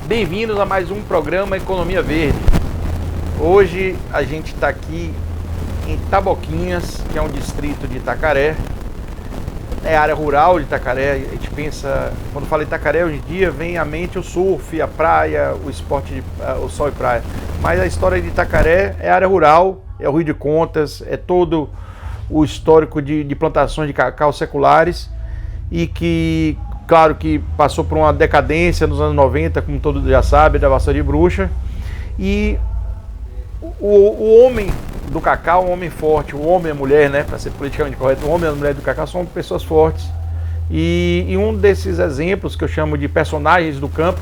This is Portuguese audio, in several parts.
Bem-vindos a mais um programa Economia Verde. Hoje a gente está aqui em Taboquinhas, que é um distrito de Itacaré. É a área rural de Itacaré. A gente pensa, quando fala Itacaré hoje em dia, vem à mente o surf, a praia, o esporte, o sol e praia. Mas a história de Itacaré é a área rural, é o Rio de Contas, é todo o histórico de plantações de cacau seculares e que, claro, que passou por uma decadência nos anos 90, como todo mundo já sabe, da vassoura de bruxa. E o homem do cacau, o homem forte, o homem e a mulher, né, para ser politicamente correto, o homem e a mulher do cacau são pessoas fortes. E um desses exemplos que eu chamo de personagens do campo,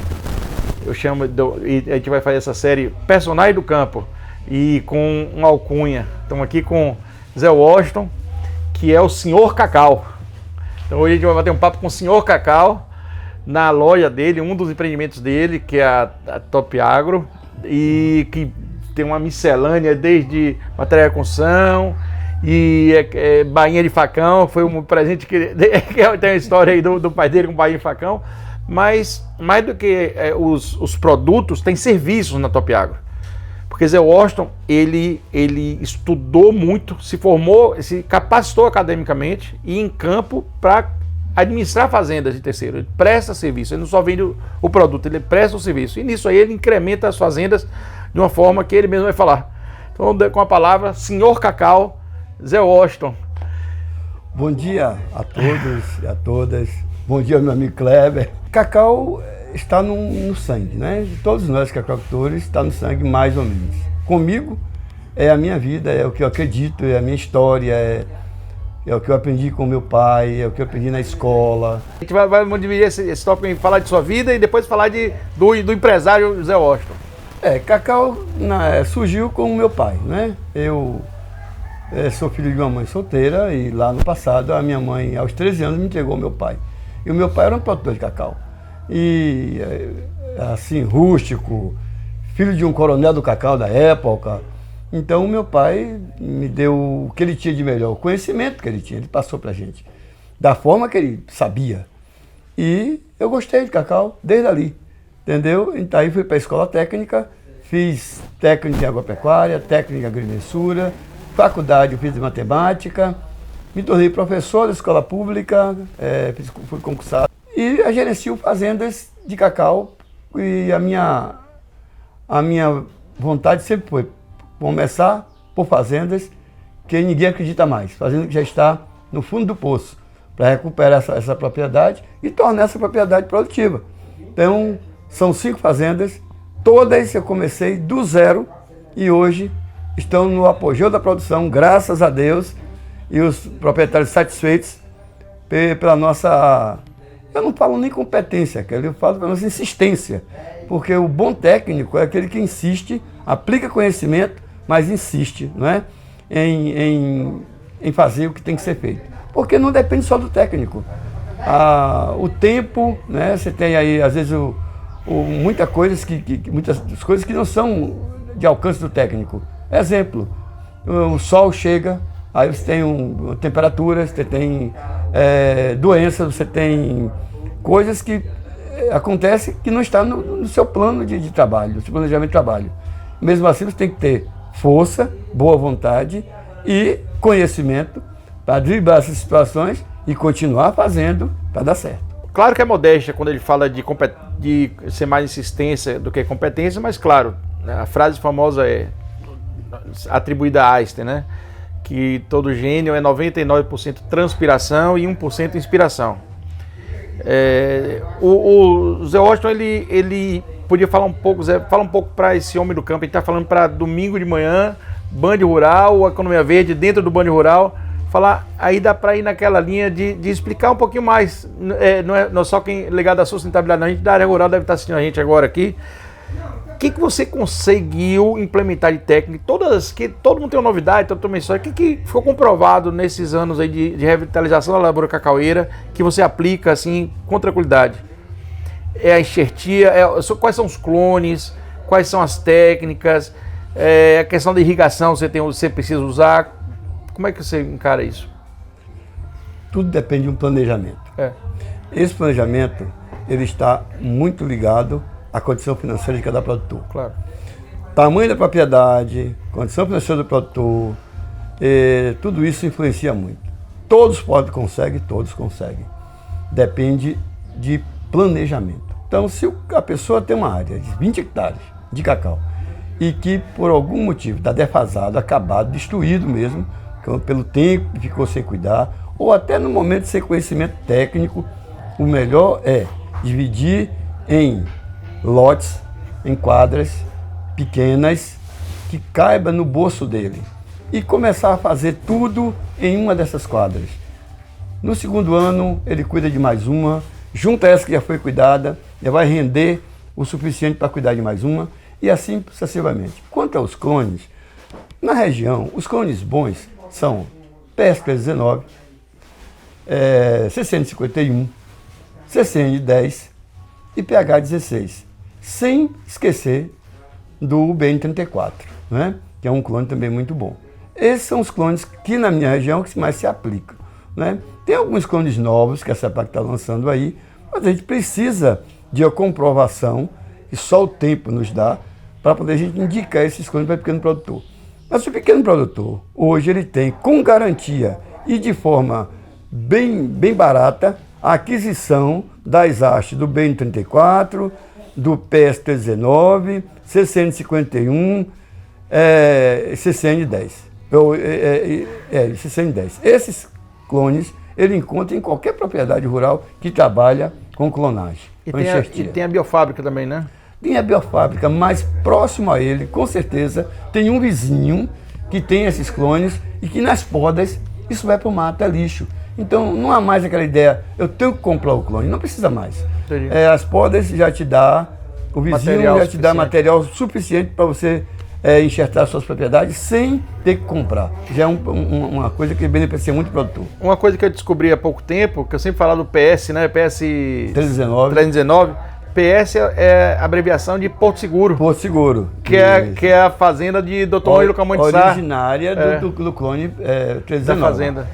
e a gente vai fazer essa série Personagens do Campo, e com uma alcunha. Estamos aqui com Zé Washington, que é o Senhor Cacau. Então hoje a gente vai bater um papo com o Senhor Cacau, na loja dele, um dos empreendimentos dele, que é a Top Agro, e que tem uma miscelânea desde material de construção e bainha de facão. Foi um presente que tem a história aí do pai dele com bainha de facão. Mas mais do que os produtos, tem serviços na Top Agro. Porque Zé Washington, ele estudou muito, se formou, se capacitou academicamente e em campo para administrar fazendas de terceiro. Ele presta serviço, ele não só vende o produto, ele presta o serviço. E nisso aí ele incrementa as fazendas de uma forma que ele mesmo vai falar. Então, com a palavra, Senhor Cacau, Zé Washington. Bom dia a todos e a todas. Bom dia, meu amigo Kleber. Cacau está no sangue, né? De todos nós cacaucultores está no sangue mais ou menos. Comigo é a minha vida, é o que eu acredito, é a minha história, é o que eu aprendi com meu pai, é o que eu aprendi na escola. A gente vai dividir esse tópico em falar de sua vida e depois falar do empresário Zé Washington. Cacau surgiu com o meu pai, né? Eu sou filho de uma mãe solteira e lá no passado a minha mãe, aos 13 anos, me entregou ao meu pai. E o meu pai era um produtor de cacau. E assim, rústico, filho de um coronel do cacau da época. Então o meu pai me deu o que ele tinha de melhor, o conhecimento que ele tinha, ele passou pra gente, da forma que ele sabia. E eu gostei de cacau desde ali, entendeu? Então aí fui para a escola técnica, fiz técnica em agropecuária, técnica em agrimensura, faculdade eu fiz de matemática, me tornei professor da escola pública, fui concursado. E eu gerencio fazendas de cacau e a minha vontade sempre foi começar por fazendas que ninguém acredita mais, fazenda que já está no fundo do poço, para recuperar essa propriedade e tornar essa propriedade produtiva. Então, são 5 fazendas, todas eu comecei do zero e hoje estão no apogeu da produção, graças a Deus, e os proprietários satisfeitos pela nossa... Eu não falo nem competência, eu falo pela nossa insistência, porque o bom técnico é aquele que insiste, aplica conhecimento, mas insiste, não é? em fazer o que tem que ser feito. Porque não depende só do técnico. O tempo, né? Você tem aí, às vezes, muitas coisas que não são de alcance do técnico. Exemplo, o sol chega, aí você tem temperaturas, você tem doenças, você tem coisas que acontecem que não está no seu plano de trabalho, no seu planejamento de trabalho. Mesmo assim, você tem que ter força, boa vontade e conhecimento para driblar essas situações e continuar fazendo para dar certo. Claro que é modéstia quando ele fala de ser mais insistência do que competência, mas claro, a frase famosa é atribuída a Einstein, né? Que todo gênio é 99% transpiração e 1% inspiração. O Zé Washington, ele podia falar um pouco, Zé, fala um pouco para esse homem do campo. A gente está falando para domingo de manhã, Band Rural, Economia Verde, dentro do Band Rural, falar, aí dá para ir naquela linha de explicar um pouquinho mais, não é só quem ligado à sustentabilidade, não, a gente da área rural deve estar assistindo a gente agora aqui. O que você conseguiu implementar de técnica? Que todo mundo tem uma novidade, todo mundo tem uma história. O que ficou comprovado nesses anos aí de revitalização da lavoura cacaueira que você aplica assim com tranquilidade? É a enxertia, quais são os clones, quais são as técnicas, a questão da irrigação você precisa usar. Como é que você encara isso? Tudo depende de um planejamento. Esse planejamento ele está muito ligado a condição financeira de cada produtor. Claro. Tamanho da propriedade, condição financeira do produtor, tudo isso influencia muito. Todos conseguem, todos conseguem. Depende de planejamento. Então, se a pessoa tem uma área de 20 hectares de cacau e que por algum motivo está defasado, acabado, destruído mesmo, pelo tempo que ficou sem cuidar, ou até no momento sem conhecimento técnico, o melhor é dividir em lotes, em quadras pequenas, que caiba no bolso dele, e começar a fazer tudo em uma dessas quadras. No segundo ano, ele cuida de mais uma, junta essa que já foi cuidada, já vai render o suficiente para cuidar de mais uma, e assim sucessivamente. Quanto aos clones, na região, os clones bons são PS319, CCN51, CCN10 e PH16, sem esquecer do BN34, né? Que é um clone também muito bom. Esses são os clones que na minha região que mais se aplicam, né? Tem alguns clones novos que a CEPAC está lançando aí, mas a gente precisa de uma comprovação que só o tempo nos dá para poder a gente indicar esses clones para o pequeno produtor. Mas o pequeno produtor, hoje ele tem com garantia e de forma bem barata a aquisição das hastes do BN34, do PS319, CCN51, CCN10. CCN10. Esses clones ele encontra em qualquer propriedade rural que trabalha com clonagem. E tem a biofábrica também, né? Tem a biofábrica, mais próximo a ele, com certeza, tem um vizinho que tem esses clones e que nas podas isso vai para o mato, é lixo. Então não há mais aquela ideia, eu tenho que comprar o clone, não precisa mais. As podas já te dá, o vizinho material já te dá material suficiente para você enxertar suas propriedades sem ter que comprar. Já é uma coisa que beneficia muito o produtor. Uma coisa que eu descobri há pouco tempo, que eu sempre falava do PS, né? PS 319. PS é abreviação de Porto Seguro. Porto Seguro. Que é a fazenda de Dr. Ângelo Camões de Sá. Originária do clone 319. Da fazenda.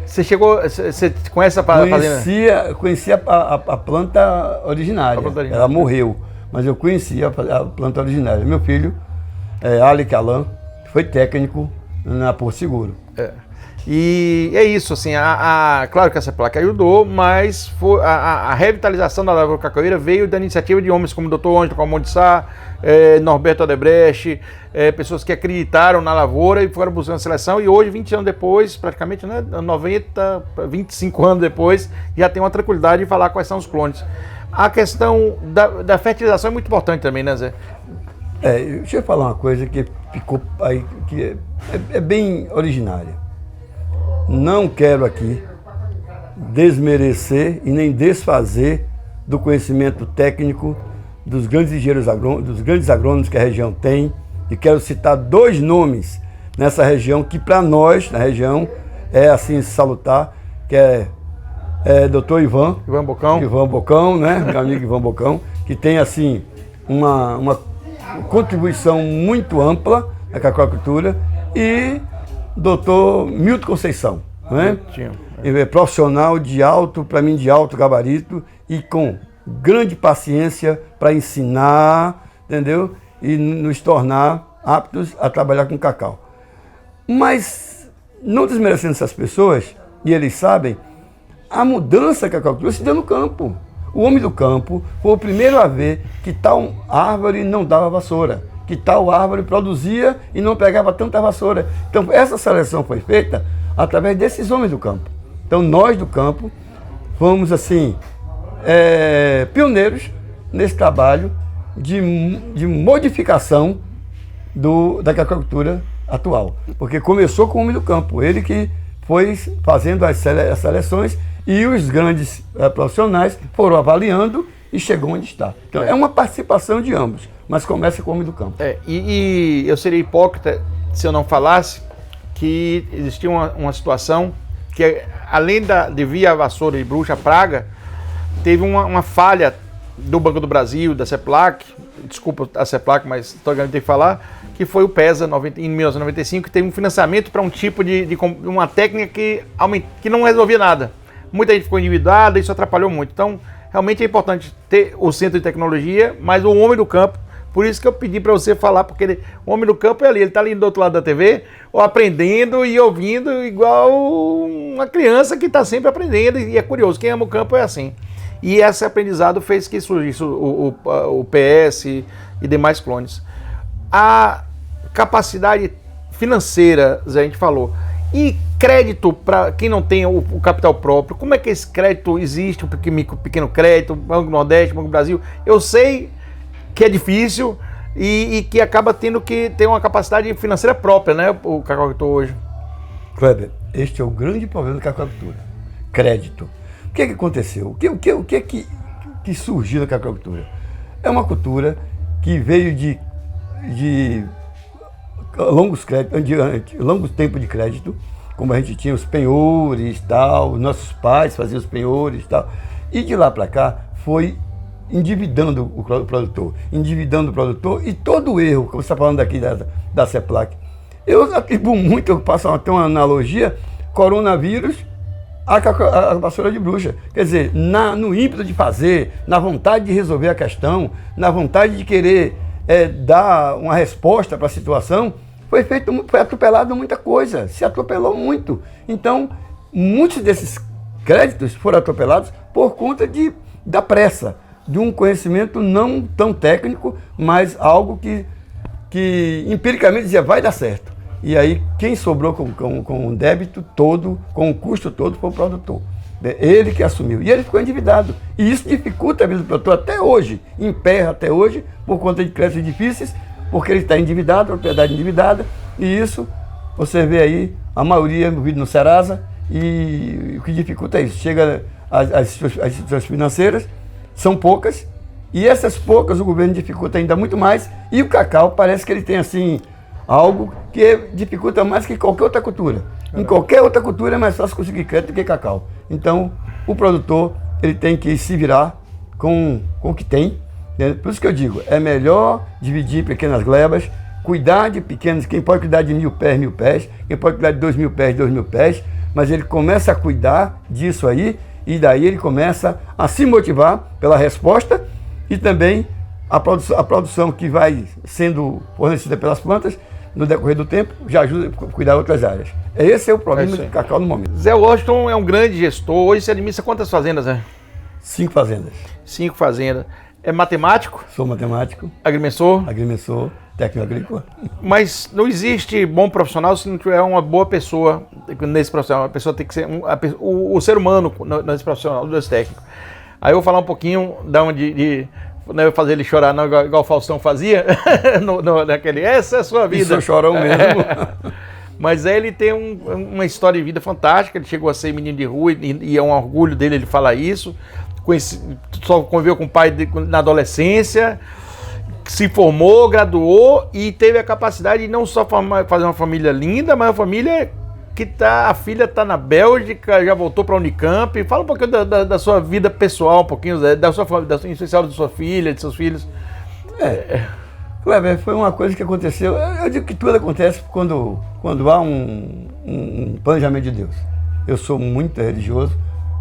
Você conhece a fazenda? Conhecia a planta originária. Ela morreu, mas eu conhecia a planta originária. Meu filho, Alec Alan, foi técnico na Porto Seguro. E é isso, assim, claro que essa placa ajudou, mas a revitalização da lavoura cacaueira veio da iniciativa de homens como o Dr. Ângelo Camões de Sá, Norberto Odebrecht, pessoas que acreditaram na lavoura e foram buscando seleção, e hoje, 20 anos depois, praticamente, né, 25 anos depois, já tem uma tranquilidade de falar quais são os clones. A questão da fertilização é muito importante também, né, Zé? Deixa eu falar uma coisa que ficou aí, que é bem originária. Não quero aqui desmerecer e nem desfazer do conhecimento técnico dos grandes engenheiros agrônomos, dos grandes agrônomos que a região tem, e quero citar 2 nomes nessa região que para nós, na região, é assim salutar, que é Dr. Ivan Bocão, né? Meu amigo Ivan Bocão, que tem assim uma contribuição muito ampla na cacaucultura, e Dr. Milton Conceição, né? Profissional de alto gabarito e com grande paciência para ensinar, entendeu? E nos tornar aptos a trabalhar com cacau. Mas, não desmerecendo essas pessoas, e eles sabem, a mudança que a cacaucultura se deu no campo. O homem do campo foi o primeiro a ver que tal árvore não dava vassoura, que tal árvore produzia e não pegava tanta vassoura. Então, essa seleção foi feita através desses homens do campo. Então, nós do campo fomos, assim, pioneiros nesse trabalho de modificação da cacaucultura atual. Porque começou com o homem do campo, ele que foi fazendo as seleções e os grandes profissionais foram avaliando e chegou onde está. Então, é uma participação de ambos, mas começa com o homem do campo. E eu seria hipócrita se eu não falasse que existia uma situação que, além de via vassoura e bruxa praga, teve uma falha do Banco do Brasil, da CEPLAC, desculpa a CEPLAC, mas estou ganhando de falar, que foi o PESA em 1995, que teve um financiamento para um tipo de uma técnica que não resolvia nada. Muita gente ficou endividada e isso atrapalhou muito. Então, realmente é importante ter o centro de tecnologia, mas o homem do campo, por isso que eu pedi para você falar, porque o homem do campo é ali, ele está ali do outro lado da TV, ou aprendendo e ouvindo igual uma criança que está sempre aprendendo e é curioso. Quem ama o campo é assim. E esse aprendizado fez que surgisse o PS e demais clones. A capacidade financeira, Zé, a gente falou. E crédito para quem não tem o capital próprio, como é que esse crédito existe, o pequeno crédito, Banco Nordeste, Banco Brasil? Eu sei que é difícil e que acaba tendo que ter uma capacidade financeira própria, né, o cacauicultor hoje. Kleber, este é o grande problema da cacauicultura. Crédito. O que aconteceu? O que surgiu na cacauicultura? É uma cultura que veio de longos tempos de crédito, como a gente tinha os penhores, tal, nossos pais faziam os penhores, tal, e de lá para cá foi endividando o produtor e todo o erro, como você está falando aqui da CEPLAC, eu atribuo muito, eu passo até uma analogia, coronavírus, a vassoura de bruxa. Quer dizer, no ímpeto de fazer, na vontade de resolver a questão, na vontade de querer dar uma resposta para a situação, foi atropelado muita coisa, se atropelou muito. Então, muitos desses créditos foram atropelados por conta da pressa, de um conhecimento não tão técnico, mas algo que empiricamente dizia vai dar certo. E aí quem sobrou com o débito todo, com o custo todo, foi o produtor. Ele que assumiu. E ele ficou endividado. E isso dificulta a vida do produtor até hoje, emperra até hoje, por conta de créditos difíceis, porque ele está endividado, propriedade endividada, e isso você vê aí, a maioria envolvida no Serasa, e o que dificulta é isso. Chega as instituições financeiras, são poucas, e essas poucas o governo dificulta ainda muito mais, e o cacau parece que ele tem assim algo que dificulta mais que qualquer outra cultura. Em qualquer outra cultura é mais fácil conseguir crédito do que cacau. Então, o produtor ele tem que se virar com o que tem. Né? Por isso que eu digo, é melhor dividir em pequenas glebas, cuidar de pequenos, quem pode cuidar de 1.000 pés, quem pode cuidar de 2.000 pés, 2.000 pés, mas ele começa a cuidar disso aí, e daí ele começa a se motivar pela resposta e também a produção que vai sendo fornecida pelas plantas no decorrer do tempo, já ajuda a cuidar de outras áreas. Esse é o problema do cacau no momento. Zé Washington é um grande gestor. Hoje você administra quantas fazendas, Zé? 5 fazendas. 5 fazendas. É matemático? Sou matemático. Agrimensor? Agrimensor, técnico agrícola. Mas não existe bom profissional se não tiver uma boa pessoa nesse profissional. A pessoa tem que ser o ser humano nesse profissional, nesse técnico. Aí eu vou falar um pouquinho não é fazer ele chorar não, igual o Faustão fazia, naquele, essa é a sua vida. Isso eu chorou mesmo. Mas ele tem uma história de vida fantástica, ele chegou a ser menino de rua e é um orgulho dele ele falar isso. Só conviveu com o pai na adolescência, se formou, graduou e teve a capacidade de não só fazer uma família linda, mas uma família que a filha está na Bélgica, já voltou para a Unicamp. Fala um pouquinho da sua vida pessoal, um pouquinho em especial da sua filha, de seus filhos. Kleber, foi uma coisa que aconteceu. Eu digo que tudo acontece quando há um planejamento de Deus. Eu sou muito religioso,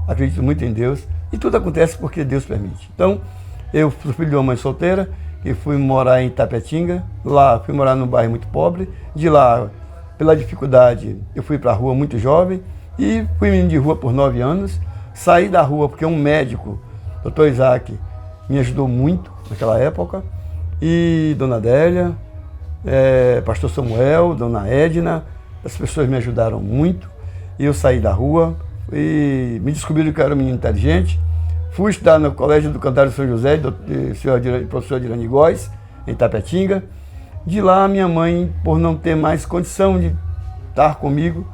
acredito muito em Deus, e tudo acontece porque Deus permite. Então, eu sou filho de uma mãe solteira, e fui morar em Itapetinga. Lá fui morar num bairro muito pobre. De lá, pela dificuldade, eu fui para a rua muito jovem e fui menino de rua por 9 anos. Saí da rua porque um médico, Dr. Isaac, me ajudou muito naquela época. E Dona Adélia, Pastor Samuel, Dona Edna, as pessoas me ajudaram muito. E eu saí da rua e me descobriram que eu era um menino inteligente. Fui estudar no Colégio do Cantário de São José, do professor Dirani Góes, em Itapetinga. De lá, minha mãe, por não ter mais condição de estar comigo,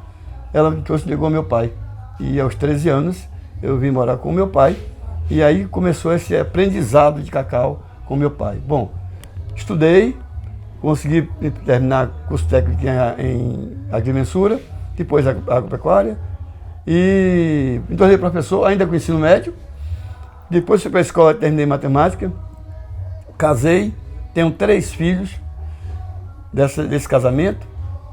ela me ligou ao meu pai. E aos 13 anos, eu vim morar com o meu pai. E aí começou esse aprendizado de cacau com meu pai. Bom, estudei, consegui terminar curso técnico em agrimensura, depois agropecuária. E me tornei professor, ainda com ensino médio. Depois fui para a escola, terminei matemática. Casei, tenho 3 filhos desse casamento,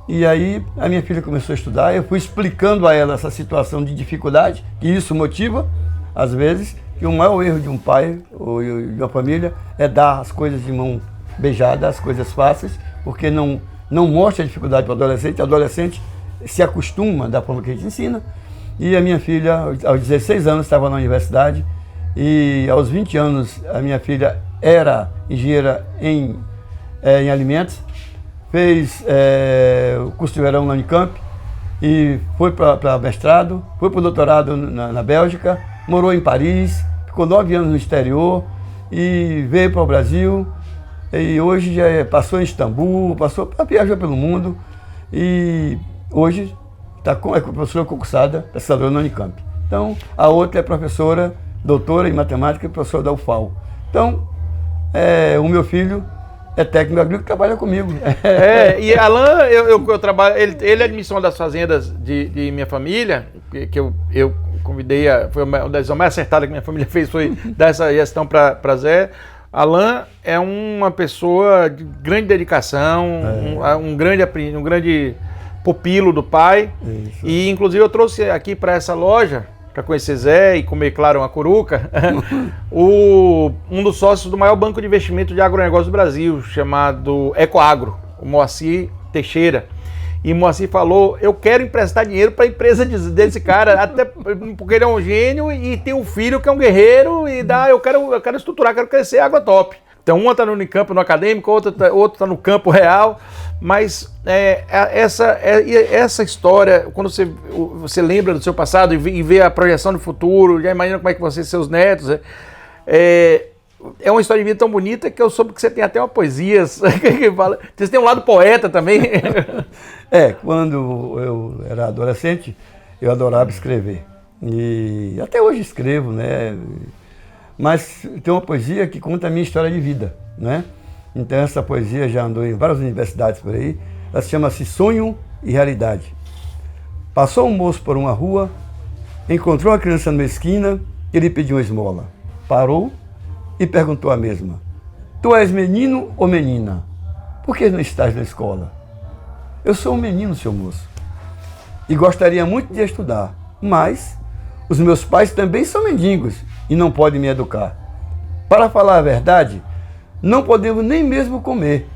e aí a minha filha começou a estudar, eu fui explicando a ela essa situação de dificuldade, que isso motiva, às vezes, que o maior erro de um pai ou de uma família é dar as coisas de mão beijada, as coisas fáceis, porque não mostra a dificuldade para o adolescente. O adolescente se acostuma da forma que a gente ensina. E a minha filha, aos 16 anos, estava na universidade, e aos 20 anos a minha filha era engenheira em alimentos, fez o curso de verão na Unicamp e foi para mestrado, foi para o doutorado na Bélgica, morou em Paris, ficou 9 anos no exterior e veio para o Brasil. E hoje já passou em Istambul, viajou pelo mundo e hoje é professora concursada, pesquisadora na Unicamp. Então, a outra é professora, doutora em matemática e professora da UFAL. Então, o meu filho é técnico agrícola e trabalha comigo. E Alan, eu trabalho, ele é administrador das fazendas de minha família, que eu convidei, foi uma das decisões mais acertadas que minha família fez, foi dar essa gestão para Zé. Alan é uma pessoa de grande dedicação, um grande pupilo do pai. Isso. E inclusive eu trouxe aqui para essa loja, para conhecer Zé e comer, claro, uma curuca, um dos sócios do maior banco de investimento de agronegócio do Brasil, chamado Ecoagro, o Moacir Teixeira. E o Moacir falou, eu quero emprestar dinheiro para a empresa desse cara, até porque ele é um gênio e tem um filho que é um guerreiro e eu quero estruturar, quero crescer Agrotop. Então uma está no Unicamp, no acadêmico, outro está no campo real, mas essa história, quando você lembra do seu passado e vê a projeção do futuro, já imagina como é que vão ser seus netos, é uma história de vida tão bonita que eu soube que você tem até uma poesia, que fala, você tem um lado poeta também. Quando eu era adolescente, eu adorava escrever. E até hoje escrevo, né? Mas tem uma poesia que conta a minha história de vida, né? Então essa poesia já andou em várias universidades por aí. Ela chama-se Sonho e Realidade. Passou um moço por uma rua, encontrou uma criança numa esquina e lhe pediu uma esmola. Parou e perguntou a mesma: tu és menino ou menina? Por que não estás na escola? Eu sou um menino, seu moço, e gostaria muito de estudar, mas os meus pais também são mendigos e não podem me educar. Para falar a verdade, não podemos nem mesmo comer.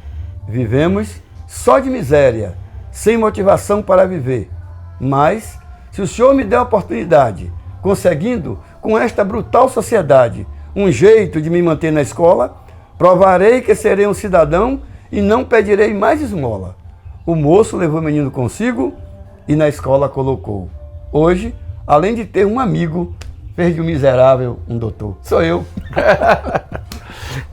Vivemos só de miséria, sem motivação para viver. Mas, se o senhor me der a oportunidade, conseguindo, com esta brutal sociedade, um jeito de me manter na escola, provarei que serei um cidadão e não pedirei mais esmola. O moço levou o menino consigo e na escola colocou. Hoje, além de ter um amigo, fez de um miserável um doutor. Sou eu.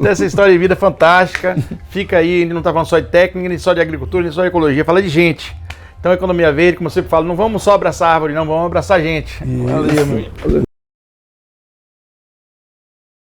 Essa história de vida fantástica. Fica aí, ele não está falando só de técnica, nem só de agricultura, nem só de ecologia, fala de gente. Então, economia verde, como eu sempre falo, não vamos só abraçar árvore, não, vamos abraçar gente. Valeu, meu.